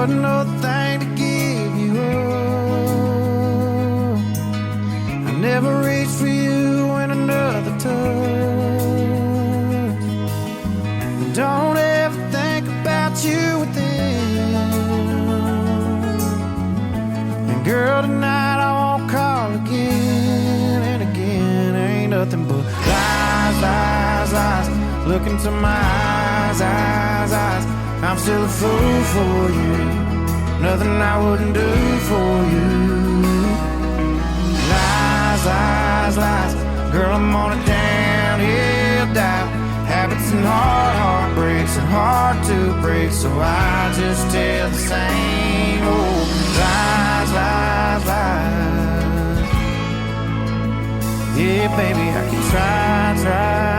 wasn't no thing to give you up. I never reached for you in another touch. Don't ever think about you with them. And girl, tonight I won't call again and again. Ain't nothing but lies, lies, lies. Look into my eyes, eyes, eyes. I'm still a fool for you. Nothing I wouldn't do for you. Lies, lies, lies. Girl, I'm on a downhill dive. Habits and heartbreaks are hard to break, so I just tell the same old lies, lies, lies. Yeah, baby, I can try, try.